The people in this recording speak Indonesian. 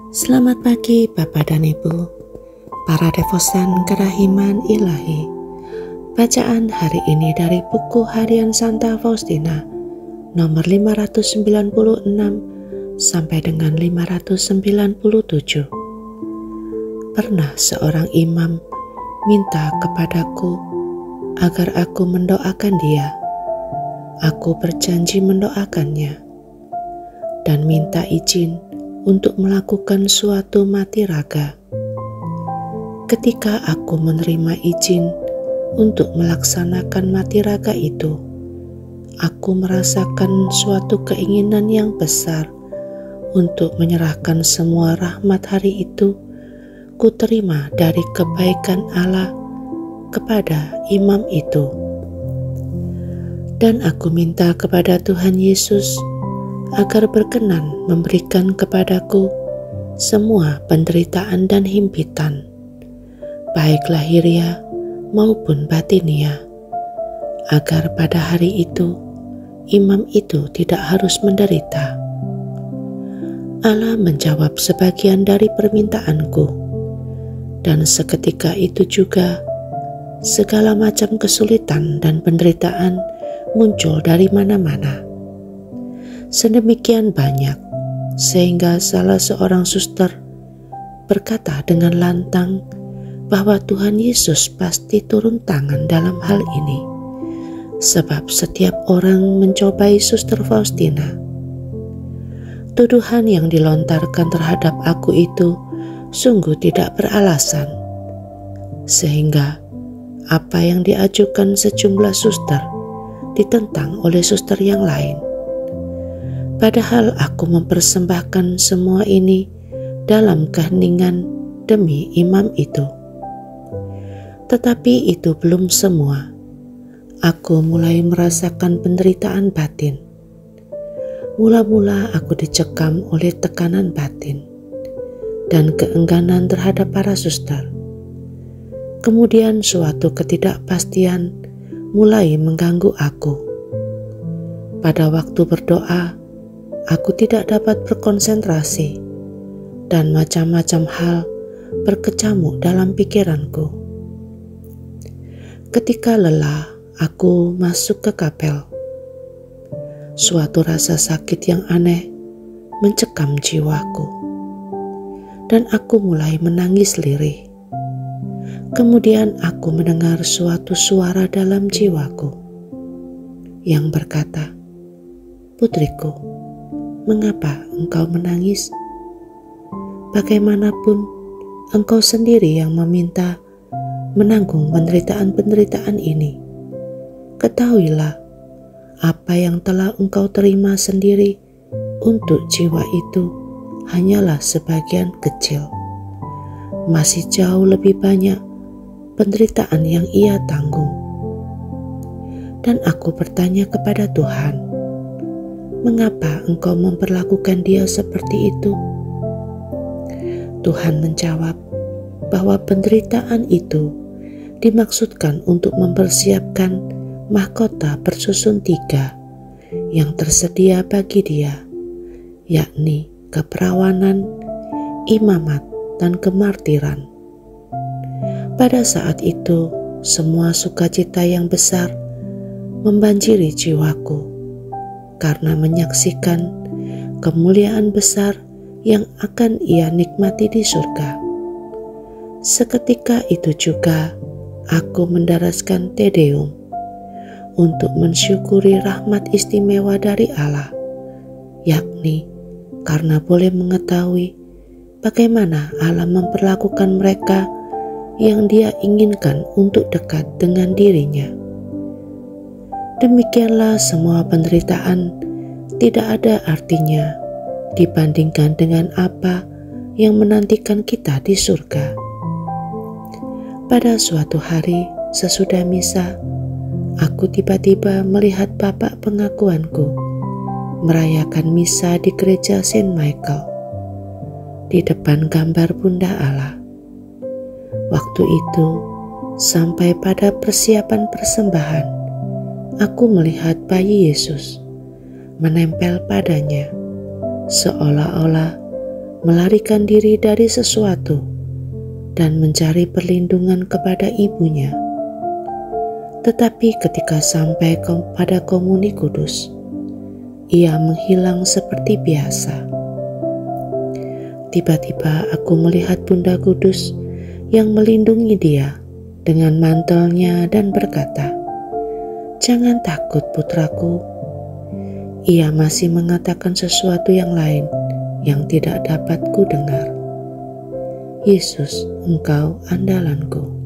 Selamat pagi Bapak dan Ibu, para devosan kerahiman ilahi. Bacaan hari ini dari buku harian Santa Faustina nomor 596 sampai dengan 597. Pernah seorang imam minta kepadaku agar aku mendoakan dia. Aku berjanji mendoakannya dan minta izin untuk melakukan suatu mati raga. Ketika aku menerima izin untuk melaksanakan mati raga itu, aku merasakan suatu keinginan yang besar untuk menyerahkan semua rahmat hari itu kuterima dari kebaikan Allah kepada imam itu. Dan aku minta kepada Tuhan Yesus agar berkenan memberikan kepadaku semua penderitaan dan himpitan, baik lahiriah maupun batinia, agar pada hari itu imam itu tidak harus menderita. Allah menjawab sebagian dari permintaanku, dan seketika itu juga segala macam kesulitan dan penderitaan muncul dari mana-mana. Sedemikian banyak, sehingga salah seorang suster berkata dengan lantang bahwa Tuhan Yesus pasti turun tangan dalam hal ini, sebab setiap orang mencobai Suster Faustina. Tuduhan yang dilontarkan terhadap aku itu sungguh tidak beralasan, sehingga apa yang diajukan sejumlah suster ditentang oleh suster yang lain. Padahal aku mempersembahkan semua ini dalam keheningan demi imam itu. Tetapi itu belum semua. Aku mulai merasakan penderitaan batin. Mula-mula aku dicekam oleh tekanan batin dan keengganan terhadap para suster. Kemudian suatu ketidakpastian mulai mengganggu aku. Pada waktu berdoa, aku tidak dapat berkonsentrasi dan macam-macam hal berkecamuk dalam pikiranku. Ketika lelah, aku masuk ke kapel. Suatu rasa sakit yang aneh mencekam jiwaku dan aku mulai menangis lirih. Kemudian aku mendengar suatu suara dalam jiwaku yang berkata, "Putriku, mengapa engkau menangis? Bagaimanapun engkau sendiri yang meminta menanggung penderitaan-penderitaan ini. Ketahuilah apa yang telah engkau terima sendiri untuk jiwa itu hanyalah sebagian kecil. Masih jauh lebih banyak penderitaan yang ia tanggung." Dan aku bertanya kepada Tuhan, "Mengapa engkau memperlakukan dia seperti itu?" Tuhan menjawab bahwa penderitaan itu dimaksudkan untuk mempersiapkan mahkota bersusun 3 yang tersedia bagi dia, yakni keperawanan, imamat, dan kemartiran. Pada saat itu, semua sukacita yang besar membanjiri jiwaku karena menyaksikan kemuliaan besar yang akan ia nikmati di surga. Seketika itu juga aku mendaraskan Te Deum untuk mensyukuri rahmat istimewa dari Allah, yakni karena boleh mengetahui bagaimana Allah memperlakukan mereka yang Dia inginkan untuk dekat dengan dirinya. Demikianlah semua penderitaan tidak ada artinya dibandingkan dengan apa yang menantikan kita di surga. Pada suatu hari sesudah misa, aku tiba-tiba melihat bapak pengakuanku merayakan misa di gereja Saint Michael di depan gambar Bunda Allah. Waktu itu, sampai pada persiapan persembahan, aku melihat bayi Yesus menempel padanya, seolah-olah melarikan diri dari sesuatu dan mencari perlindungan kepada ibunya. Tetapi ketika sampai pada komuni kudus, ia menghilang seperti biasa. Tiba-tiba aku melihat Bunda Kudus yang melindungi dia dengan mantelnya dan berkata, "Jangan takut putraku." Ia masih mengatakan sesuatu yang lain yang tidak dapat ku dengar. Yesus, Engkau andalanku.